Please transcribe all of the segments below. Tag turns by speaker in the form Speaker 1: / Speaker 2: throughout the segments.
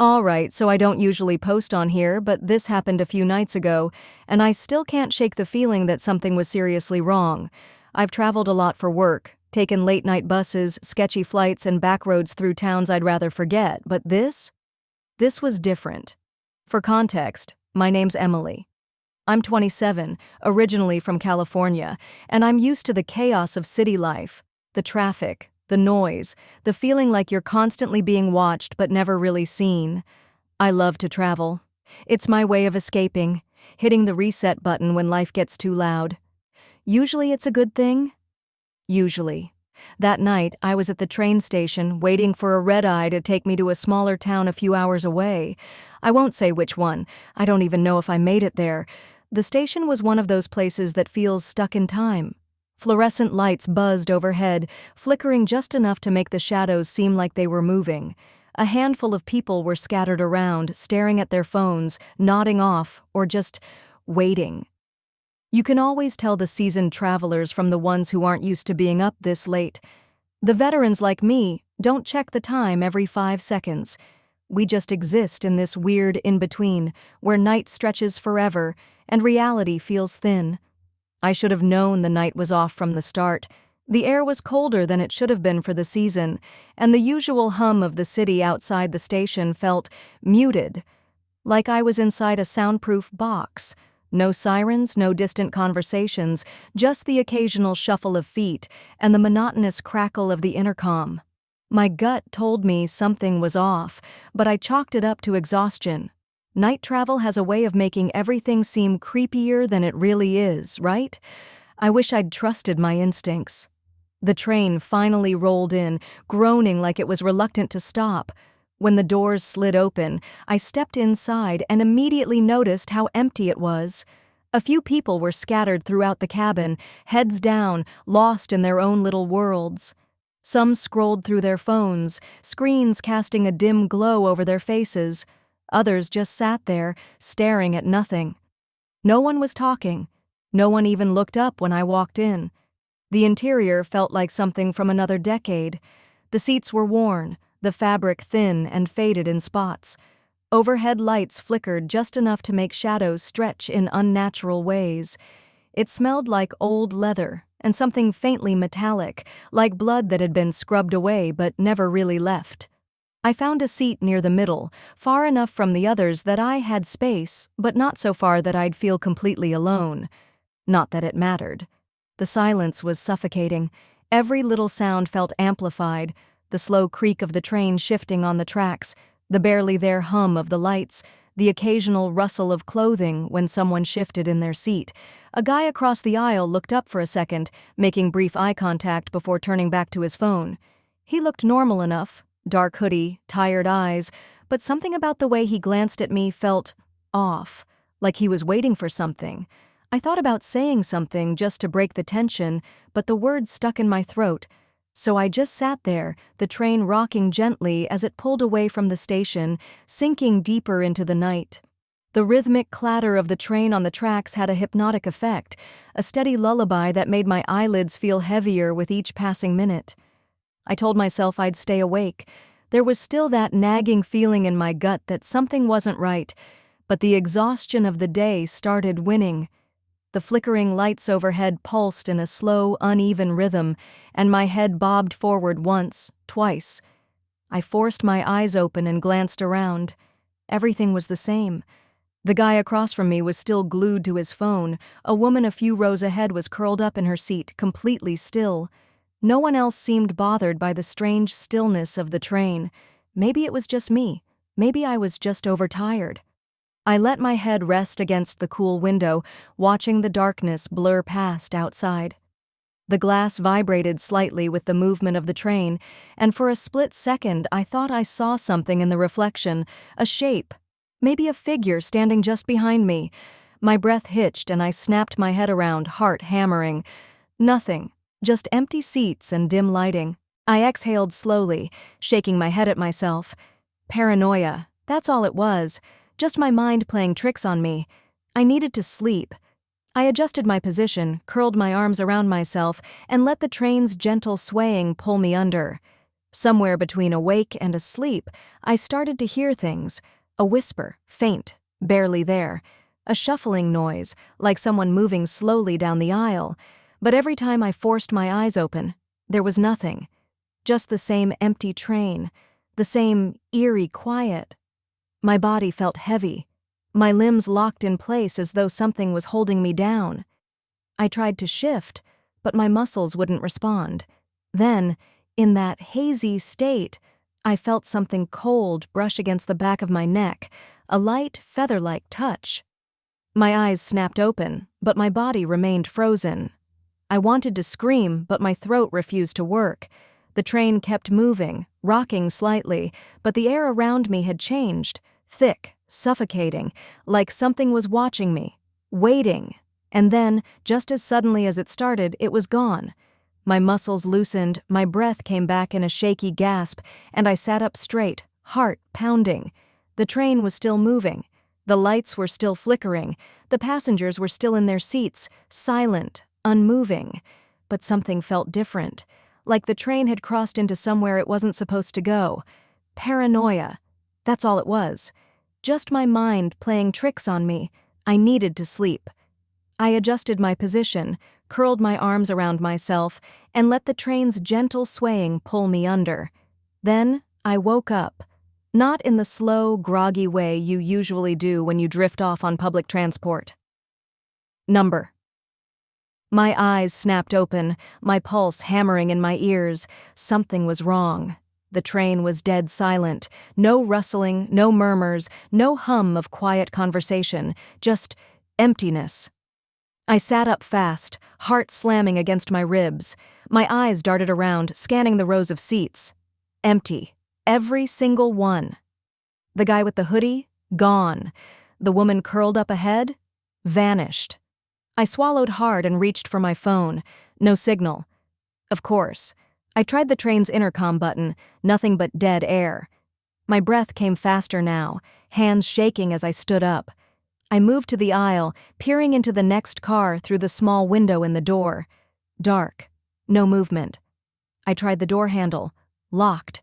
Speaker 1: Alright, so I don't usually post on here, but this happened a few nights ago, and I still can't shake the feeling that something was seriously wrong. I've traveled a lot for work, taken late-night buses, sketchy flights, and back roads through towns I'd rather forget, but this? This was different. For context, my name's Emily. I'm 27, originally from California, and I'm used to the chaos of city life, the traffic, the noise, the feeling like you're constantly being watched but never really seen. I love to travel. It's my way of escaping, hitting the reset button when life gets too loud. Usually it's a good thing. Usually. That night, I was at the train station waiting for a red-eye to take me to a smaller town a few hours away. I won't say which one. I don't even know if I made it there. The station was one of those places that feels stuck in time. Fluorescent lights buzzed overhead, flickering just enough to make the shadows seem like they were moving. A handful of people were scattered around, staring at their phones, nodding off, or just waiting. You can always tell the seasoned travelers from the ones who aren't used to being up this late. The veterans like me don't check the time every 5 seconds. We just exist in this weird in-between, where night stretches forever and reality feels thin. I should have known the night was off from the start. The air was colder than it should have been for the season, and the usual hum of the city outside the station felt muted, like I was inside a soundproof box. No sirens, no distant conversations, just the occasional shuffle of feet and the monotonous crackle of the intercom. My gut told me something was off, but I chalked it up to exhaustion. Night travel has a way of making everything seem creepier than it really is, right? I wish I'd trusted my instincts. The train finally rolled in, groaning like it was reluctant to stop. When the doors slid open, I stepped inside and immediately noticed how empty it was. A few people were scattered throughout the cabin, heads down, lost in their own little worlds. Some scrolled through their phones, screens casting a dim glow over their faces. Others just sat there, staring at nothing. No one was talking. No one even looked up when I walked in. The interior felt like something from another decade. The seats were worn, the fabric thin and faded in spots. Overhead lights flickered just enough to make shadows stretch in unnatural ways. It smelled like old leather and something faintly metallic, like blood that had been scrubbed away but never really left. I found a seat near the middle, far enough from the others that I had space, but not so far that I'd feel completely alone. Not that it mattered. The silence was suffocating. Every little sound felt amplified. The slow creak of the train shifting on the tracks, the barely there hum of the lights, the occasional rustle of clothing when someone shifted in their seat. A guy across the aisle looked up for a second, making brief eye contact before turning back to his phone. He looked normal enough, dark hoodie, tired eyes, but something about the way he glanced at me felt off, like he was waiting for something. I thought about saying something just to break the tension, but the words stuck in my throat. So I just sat there, the train rocking gently as it pulled away from the station, sinking deeper into the night. The rhythmic clatter of the train on the tracks had a hypnotic effect, a steady lullaby that made my eyelids feel heavier with each passing minute. I told myself I'd stay awake. There was still that nagging feeling in my gut that something wasn't right, but the exhaustion of the day started winning. The flickering lights overhead pulsed in a slow, uneven rhythm, and my head bobbed forward once, twice. I forced my eyes open and glanced around. Everything was the same. The guy across from me was still glued to his phone. A woman a few rows ahead was curled up in her seat, completely still. No one else seemed bothered by the strange stillness of the train. Maybe it was just me. Maybe I was just overtired. I let my head rest against the cool window, watching the darkness blur past outside. The glass vibrated slightly with the movement of the train, and for a split second I thought I saw something in the reflection, a shape, maybe a figure standing just behind me. My breath hitched and I snapped my head around, heart hammering. Nothing, just empty seats and dim lighting. I exhaled slowly, shaking my head at myself. Paranoia, that's all it was. Just my mind playing tricks on me. I needed to sleep. I adjusted my position, curled my arms around myself, and let the train's gentle swaying pull me under. Somewhere between awake and asleep, I started to hear things. A whisper, faint, barely there. A shuffling noise, like someone moving slowly down the aisle. But every time I forced my eyes open, there was nothing. Just the same empty train, the same eerie quiet. My body felt heavy. My limbs locked in place as though something was holding me down. I tried to shift, but my muscles wouldn't respond. Then, in that hazy state, I felt something cold brush against the back of my neck, a light, feather-like touch. My eyes snapped open, but my body remained frozen. I wanted to scream, but my throat refused to work. The train kept moving, rocking slightly, but the air around me had changed, thick, suffocating, like something was watching me, waiting. And then, just as suddenly as it started, it was gone. My muscles loosened, my breath came back in a shaky gasp, and I sat up straight, heart pounding. The train was still moving. The lights were still flickering. The passengers were still in their seats, silent, unmoving. But something felt different, like the train had crossed into somewhere it wasn't supposed to go. Paranoia. That's all it was. Just my mind playing tricks on me. I needed to sleep. I adjusted my position, curled my arms around myself, and let the train's gentle swaying pull me under. Then I woke up. Not in the slow, groggy way you usually do when you drift off on public transport. Number. My eyes snapped open, my pulse hammering in my ears. Something was wrong. The train was dead silent. No rustling, no murmurs, no hum of quiet conversation, just emptiness. I sat up fast, heart slamming against my ribs. My eyes darted around, scanning the rows of seats. Empty. Every single one. The guy with the hoodie? Gone. The woman curled up ahead? Vanished. I swallowed hard and reached for my phone. No signal. Of course. I tried the train's intercom button, nothing but dead air. My breath came faster now, hands shaking as I stood up. I moved to the aisle, peering into the next car through the small window in the door. Dark. No movement. I tried the door handle. Locked.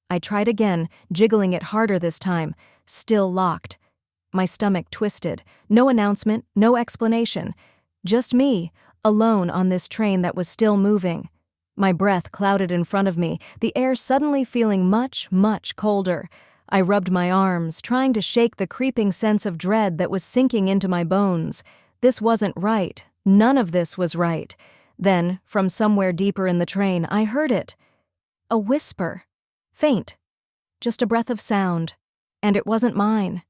Speaker 1: I tried again, jiggling it harder this time. Still locked. My stomach twisted. No announcement, no explanation. Just me, alone on this train that was still moving. My breath clouded in front of me, the air suddenly feeling much, much colder. I rubbed my arms, trying to shake the creeping sense of dread that was sinking into my bones. This wasn't right. None of this was right. Then, from somewhere deeper in the train, I heard it. A whisper. Faint. Just a breath of sound. And it wasn't mine.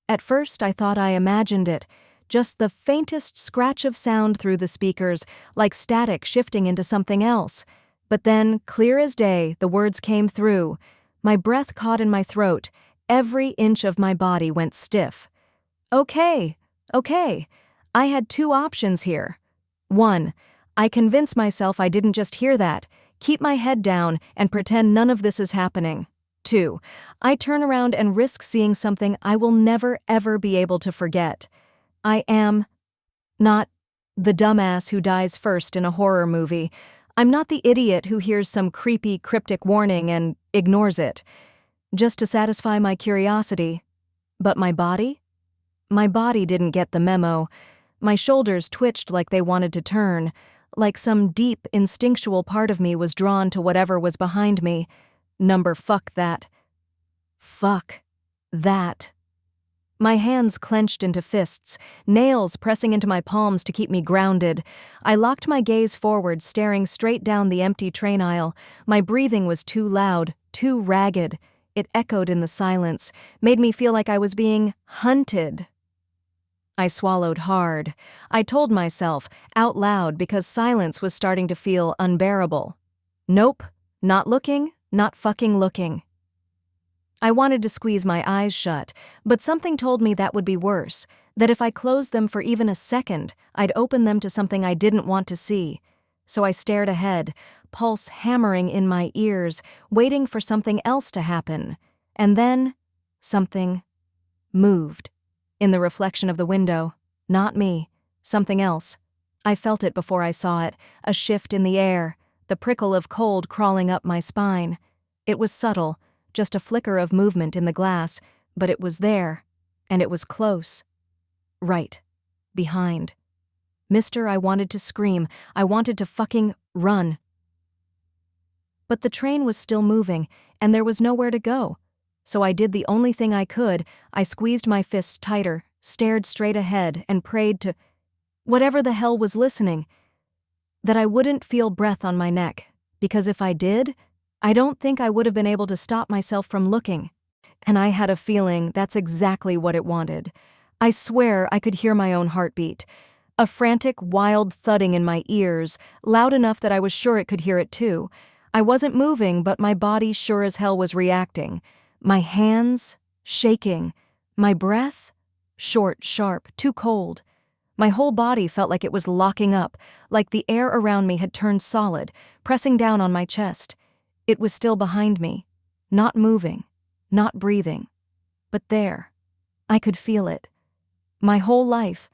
Speaker 1: At first, I thought I imagined it. Just the faintest scratch of sound through the speakers, like static shifting into something else. But then, clear as day, the words came through. My breath caught in my throat. Every inch of my body went stiff. Okay. I had two options here. 1. I convince myself I didn't just hear that, keep my head down, and pretend none of this is happening. 2. I turn around and risk seeing something I will never, ever be able to forget. I am not the dumbass who dies first in a horror movie. I'm not the idiot who hears some creepy, cryptic warning and ignores it, just to satisfy my curiosity. But my body? My body didn't get the memo. My shoulders twitched like they wanted to turn, like some deep, instinctual part of me was drawn to whatever was behind me. Fuck that. Fuck that. My hands clenched into fists, nails pressing into my palms to keep me grounded. I locked my gaze forward, staring straight down the empty train aisle. My breathing was too loud, too ragged. It echoed in the silence, made me feel like I was being hunted. I swallowed hard. I told myself, out loud, because silence was starting to feel unbearable. Nope, not looking, not fucking looking. I wanted to squeeze my eyes shut, but something told me that would be worse, that if I closed them for even a second, I'd open them to something I didn't want to see. So I stared ahead, pulse hammering in my ears, waiting for something else to happen. And then, something moved. In the reflection of the window, not me, something else. I felt it before I saw it, a shift in the air, the prickle of cold crawling up my spine. It was subtle, just a flicker of movement in the glass, but it was there, and it was close. Right. Behind. Mister, I wanted to scream. I wanted to fucking run. But the train was still moving, and there was nowhere to go. So I did the only thing I could. I squeezed my fists tighter, stared straight ahead, and prayed to whatever the hell was listening, that I wouldn't feel breath on my neck, because if I did, I don't think I would have been able to stop myself from looking. And I had a feeling that's exactly what it wanted. I swear I could hear my own heartbeat. A frantic, wild thudding in my ears, loud enough that I was sure it could hear it too. I wasn't moving, but my body sure as hell was reacting. My hands, shaking. My breath, short, sharp, too cold. My whole body felt like it was locking up, like the air around me had turned solid, pressing down on my chest. It was still behind me, not moving, not breathing. But there, I could feel it. My whole life,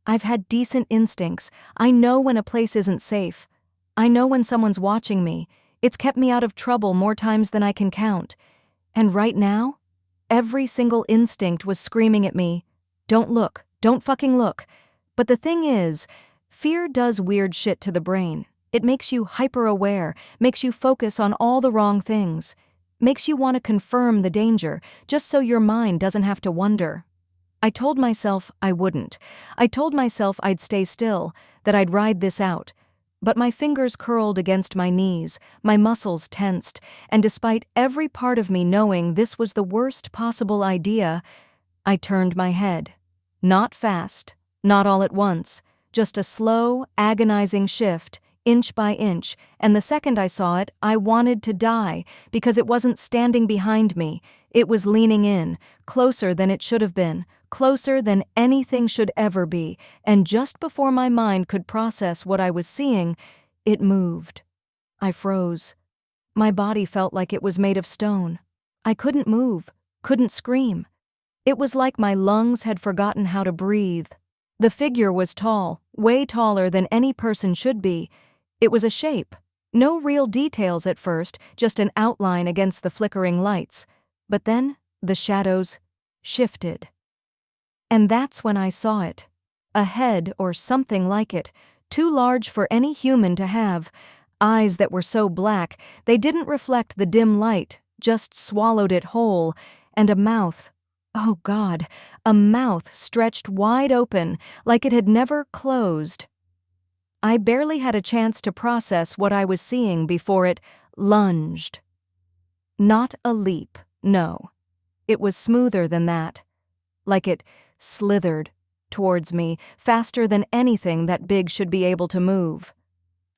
Speaker 1: I've had decent instincts. I know when a place isn't safe. I know when someone's watching me. It's kept me out of trouble more times than I can count. And right now, every single instinct was screaming at me, "Don't look, don't fucking look." But the thing is, fear does weird shit to the brain. It makes you hyper-aware, makes you focus on all the wrong things, makes you want to confirm the danger, just so your mind doesn't have to wonder. I told myself I wouldn't. I told myself I'd stay still, that I'd ride this out. But my fingers curled against my knees, my muscles tensed, and despite every part of me knowing this was the worst possible idea, I turned my head. Not fast, not all at once, just a slow, agonizing shift, inch by inch, and the second I saw it, I wanted to die, because it wasn't standing behind me. It was leaning in, closer than it should have been, closer than anything should ever be, and just before my mind could process what I was seeing, it moved. I froze. My body felt like it was made of stone. I couldn't move, couldn't scream. It was like my lungs had forgotten how to breathe. The figure was tall, way taller than any person should be. It was a shape. No real details at first, just an outline against the flickering lights. But then, the shadows shifted. And that's when I saw it. A head or something like it, too large for any human to have. Eyes that were so black, they didn't reflect the dim light, just swallowed it whole. And a mouth. Oh God, a mouth stretched wide open, like it had never closed. I barely had a chance to process what I was seeing before it lunged. Not a leap, no. It was smoother than that. Like it slithered towards me, faster than anything that big should be able to move.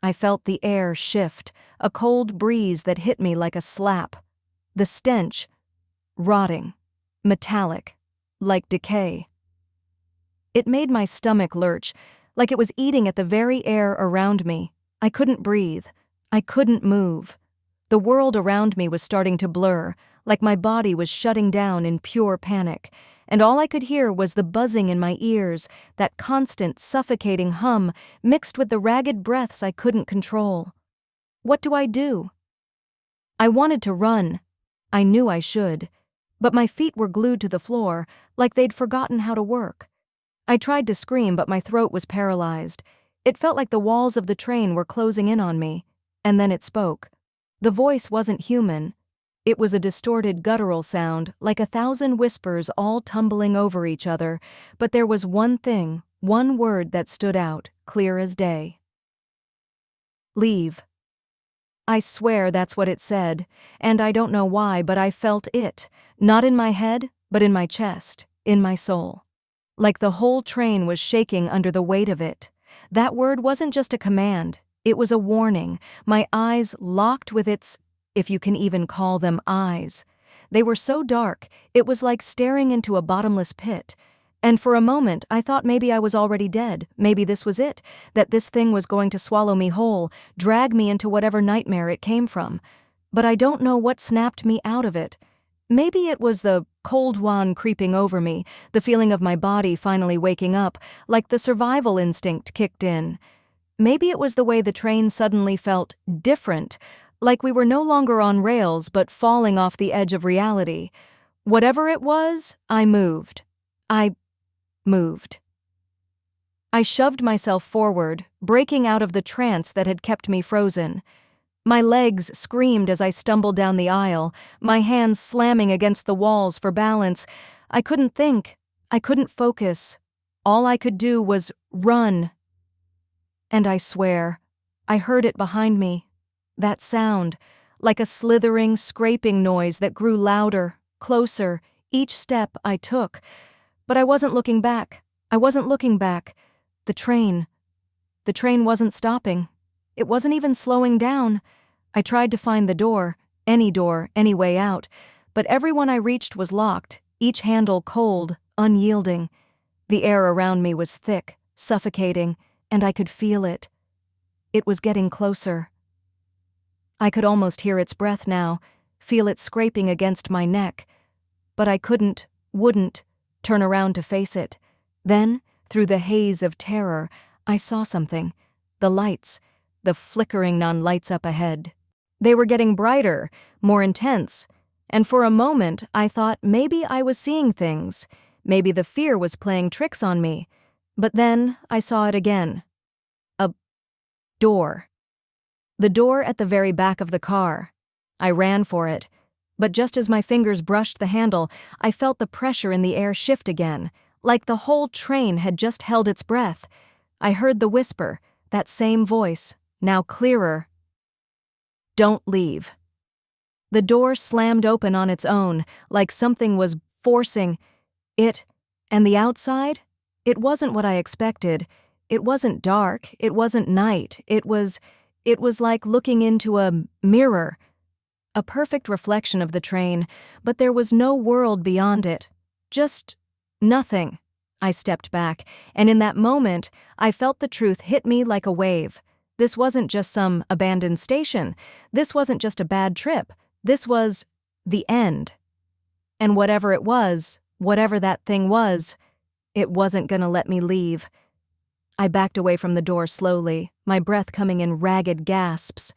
Speaker 1: I felt the air shift, a cold breeze that hit me like a slap. The stench, rotting, metallic, like decay. It made my stomach lurch, like it was eating at the very air around me. I couldn't breathe. I couldn't move. The world around me was starting to blur, like my body was shutting down in pure panic, and all I could hear was the buzzing in my ears, that constant, suffocating hum mixed with the ragged breaths I couldn't control. What do I do? I wanted to run. I knew I should. But my feet were glued to the floor, like they'd forgotten how to work. I tried to scream, but my throat was paralyzed. It felt like the walls of the train were closing in on me. And then it spoke. The voice wasn't human. It was a distorted guttural sound, like 1,000 whispers all tumbling over each other, but there was one thing, one word that stood out, clear as day. Leave. I swear that's what it said, and I don't know why, but I felt it, not in my head, but in my chest, in my soul. Like the whole train was shaking under the weight of it. That word wasn't just a command, it was a warning. My eyes locked with its, if you can even call them eyes. They were so dark, it was like staring into a bottomless pit. And for a moment, I thought maybe I was already dead. Maybe this was it, that this thing was going to swallow me whole, drag me into whatever nightmare it came from. But I don't know what snapped me out of it. Maybe it was the cold one creeping over me, the feeling of my body finally waking up, like the survival instinct kicked in. Maybe it was the way the train suddenly felt different, Like we were no longer on rails but falling off the edge of reality. Whatever it was, I moved. I moved. I shoved myself forward, breaking out of the trance that had kept me frozen. My legs screamed as I stumbled down the aisle, my hands slamming against the walls for balance. I couldn't think. I couldn't focus. All I could do was run. And I swear, I heard it behind me. That sound, like a slithering, scraping noise that grew louder, closer, each step I took. But I wasn't looking back. I wasn't looking back. The train wasn't stopping. It wasn't even slowing down. I tried to find the door, any way out, but every one I reached was locked, each handle cold, unyielding. The air around me was thick, suffocating, and I could feel it. It was getting closer. I could almost hear its breath now, feel it scraping against my neck. But I wouldn't, turn around to face it. Then, through the haze of terror, I saw something. The lights, the flickering neon lights up ahead. They were getting brighter, more intense, and for a moment I thought maybe I was seeing things. Maybe the fear was playing tricks on me. But then I saw it again. A door. The door at the very back of the car. I ran for it, but just as my fingers brushed the handle, I felt the pressure in the air shift again, like the whole train had just held its breath. I heard the whisper, that same voice, now clearer. Don't leave. The door slammed open on its own, like something was forcing it, and the outside? It wasn't what I expected. It wasn't dark, it wasn't night, it was like looking into a mirror. A perfect reflection of the train, but there was no world beyond it. Just nothing. I stepped back, and in that moment, I felt the truth hit me like a wave. This wasn't just some abandoned station. This wasn't just a bad trip. This was the end. And whatever it was, whatever that thing was, it wasn't gonna let me leave. I backed away from the door slowly, my breath coming in ragged gasps.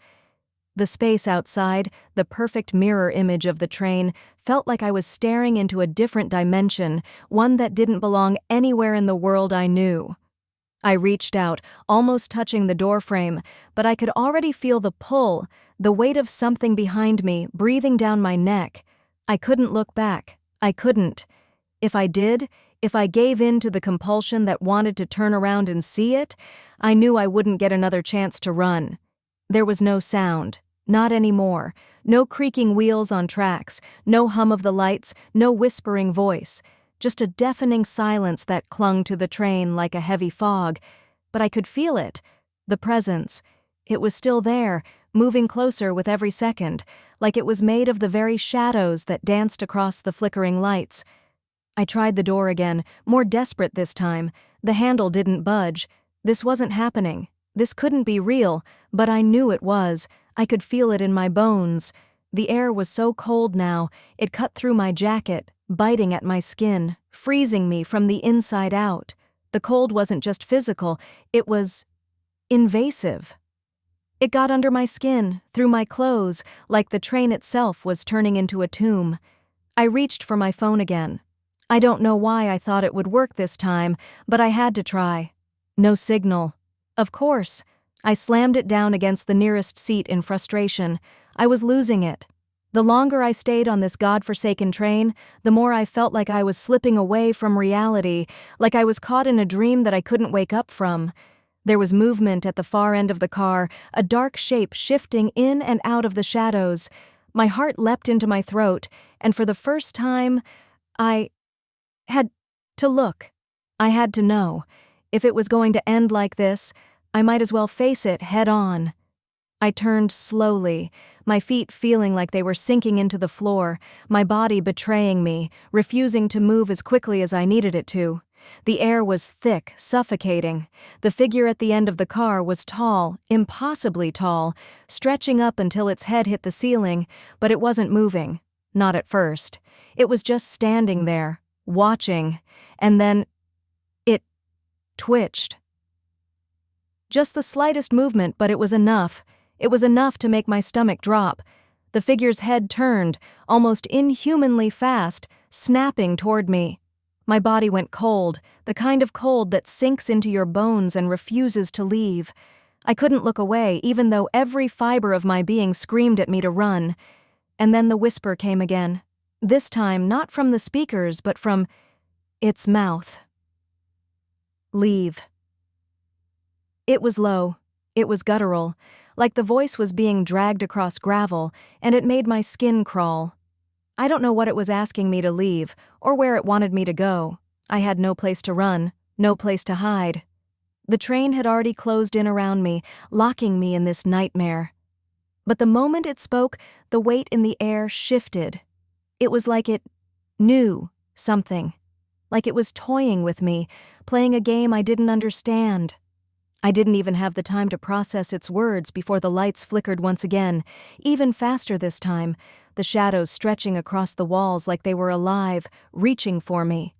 Speaker 1: The space outside, the perfect mirror image of the train, felt like I was staring into a different dimension, one that didn't belong anywhere in the world I knew. I reached out, almost touching the doorframe, but I could already feel the pull, the weight of something behind me, breathing down my neck. I couldn't look back. I couldn't. If I did, if I gave in to the compulsion that wanted to turn around and see it, I knew I wouldn't get another chance to run. There was no sound. Not anymore. No creaking wheels on tracks, no hum of the lights, no whispering voice. Just a deafening silence that clung to the train like a heavy fog. But I could feel it. The presence. It was still there, moving closer with every second, like it was made of the very shadows that danced across the flickering lights. I tried the door again, more desperate this time. The handle didn't budge. This wasn't happening. This couldn't be real, but I knew it was. I could feel it in my bones. The air was so cold now, it cut through my jacket, biting at my skin, freezing me from the inside out. The cold wasn't just physical, it was invasive. It got under my skin, through my clothes, like the train itself was turning into a tomb. I reached for my phone again. I don't know why I thought it would work this time, but I had to try. No signal. Of course. I slammed it down against the nearest seat in frustration. I was losing it. The longer I stayed on this godforsaken train, the more I felt like I was slipping away from reality, like I was caught in a dream that I couldn't wake up from. There was movement at the far end of the car, a dark shape shifting in and out of the shadows. My heart leapt into my throat, and for the first time, I had to look. I had to know. If it was going to end like this, I might as well face it head on. I turned slowly, my feet feeling like they were sinking into the floor, my body betraying me, refusing to move as quickly as I needed it to. The air was thick, suffocating. The figure at the end of the car was tall, impossibly tall, stretching up until its head hit the ceiling, but it wasn't moving. Not at first. It was just standing there, watching, and then it twitched. Just the slightest movement, but it was enough. It was enough to make my stomach drop. The figure's head turned, almost inhumanly fast, snapping toward me. My body went cold, the kind of cold that sinks into your bones and refuses to leave. I couldn't look away, even though every fiber of my being screamed at me to run. And then the whisper came again. This time, not from the speakers, but from its mouth. Leave. It was low. It was guttural, like the voice was being dragged across gravel, and it made my skin crawl. I don't know what it was asking me to leave, or where it wanted me to go. I had no place to run, no place to hide. The train had already closed in around me, locking me in this nightmare. But the moment it spoke, the weight in the air shifted. It was like it knew something, like it was toying with me, playing a game I didn't understand. I didn't even have the time to process its words before the lights flickered once again, even faster this time, the shadows stretching across the walls like they were alive, reaching for me.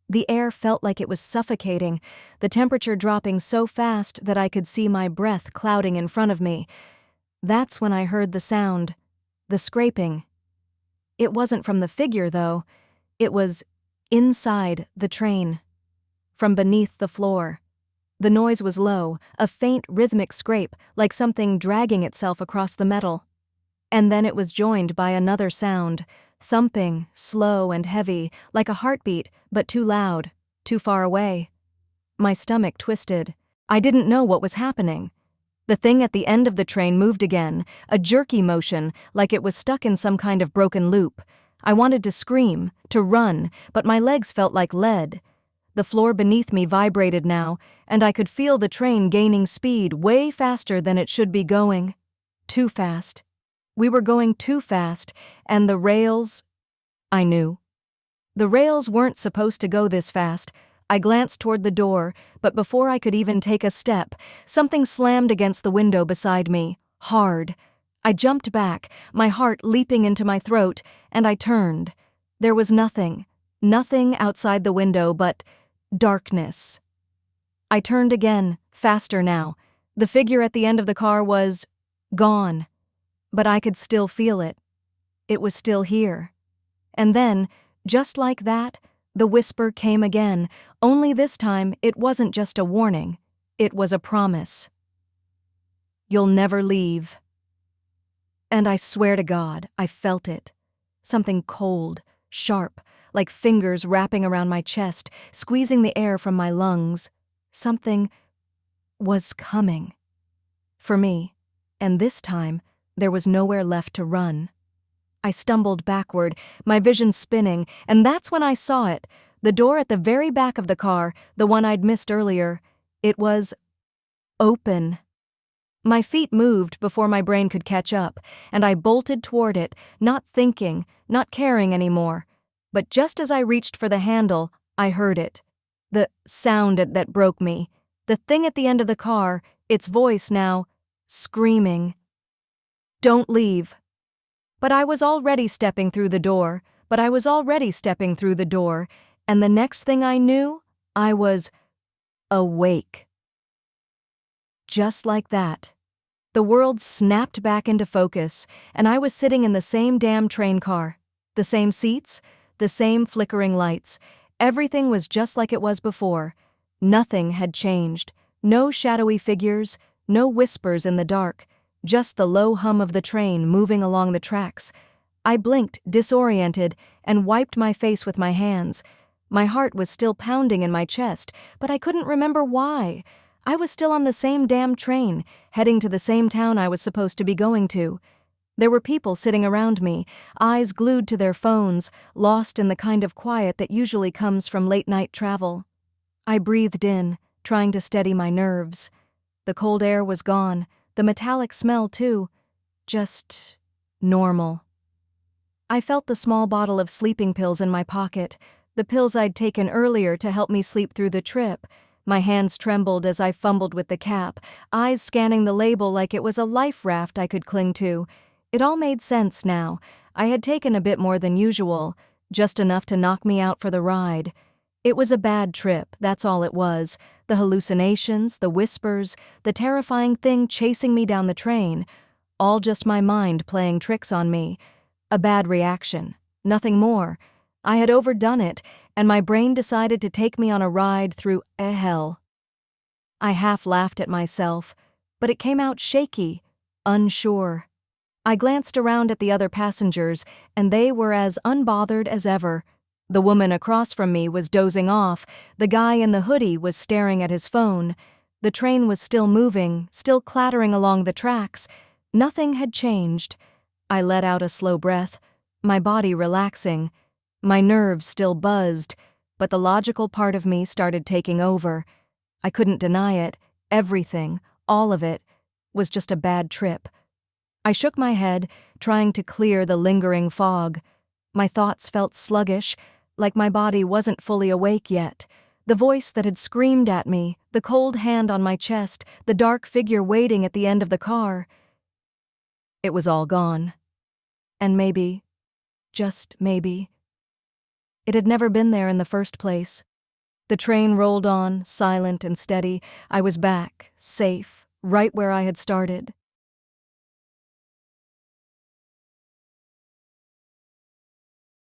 Speaker 1: The air felt like it was suffocating, the temperature dropping so fast that I could see my breath clouding in front of me. That's when I heard the sound, the scraping. It wasn't from the figure, though. It was inside the train, from beneath the floor. The noise was low, a faint rhythmic scrape, like something dragging itself across the metal. And then it was joined by another sound, thumping, slow and heavy, like a heartbeat, but too loud, too far away. My stomach twisted. I didn't know what was happening. The thing at the end of the train moved again, a jerky motion, like it was stuck in some kind of broken loop. I wanted to scream, to run, but my legs felt like lead. The floor beneath me vibrated now, and I could feel the train gaining speed way faster than it should be going. Too fast. We were going too fast, and the rails... I knew. The rails weren't supposed to go this fast. I glanced toward the door, but before I could even take a step, something slammed against the window beside me, hard. I jumped back, my heart leaping into my throat, and I turned. There was nothing outside the window but darkness. I turned again, faster now. The figure at the end of the car was gone, but I could still feel it. It was still here. And then, just like that, the whisper came again, only this time it wasn't just a warning, it was a promise. You'll never leave. And I swear to God, I felt it. Something cold, sharp, like fingers wrapping around my chest, squeezing the air from my lungs. Something was coming. For me, and this time, there was nowhere left to run. I stumbled backward, my vision spinning, and that's when I saw it. The door at the very back of the car, the one I'd missed earlier, it was open. My feet moved before my brain could catch up, and I bolted toward it, not thinking, not caring anymore. But just as I reached for the handle, I heard it. The sound that broke me. The thing at the end of the car, its voice now, screaming. Don't leave. But I was already stepping through the door, and the next thing I knew, I was awake. Just like that. The world snapped back into focus, and I was sitting in the same damn train car. The same seats, the same flickering lights. Everything was just like it was before. Nothing had changed. No shadowy figures, no whispers in the dark. Just the low hum of the train moving along the tracks. I blinked, disoriented, and wiped my face with my hands. My heart was still pounding in my chest, but I couldn't remember why. I was still on the same damn train, heading to the same town I was supposed to be going to. There were people sitting around me, eyes glued to their phones, lost in the kind of quiet that usually comes from late-night travel. I breathed in, trying to steady my nerves. The cold air was gone. The metallic smell, too. Just normal. I felt the small bottle of sleeping pills in my pocket, the pills I'd taken earlier to help me sleep through the trip. My hands trembled as I fumbled with the cap, eyes scanning the label like it was a life raft I could cling to. It all made sense now. I had taken a bit more than usual, just enough to knock me out for the ride. It was a bad trip, that's all it was. The hallucinations, the whispers, the terrifying thing chasing me down the train. All just my mind playing tricks on me. A bad reaction. Nothing more. I had overdone it, and my brain decided to take me on a ride through hell. I half laughed at myself, but it came out shaky, unsure. I glanced around at the other passengers, and they were as unbothered as ever. The woman across from me was dozing off, the guy in the hoodie was staring at his phone. The train was still moving, still clattering along the tracks. Nothing had changed. I let out a slow breath, my body relaxing. My nerves still buzzed, but the logical part of me started taking over. I couldn't deny it. Everything, all of it, was just a bad trip. I shook my head, trying to clear the lingering fog. My thoughts felt sluggish, like my body wasn't fully awake yet. The voice that had screamed at me, the cold hand on my chest, the dark figure waiting at the end of the car. It was all gone. And maybe, just maybe, it had never been there in the first place. The train rolled on, silent and steady. I was back, safe, right where I had started.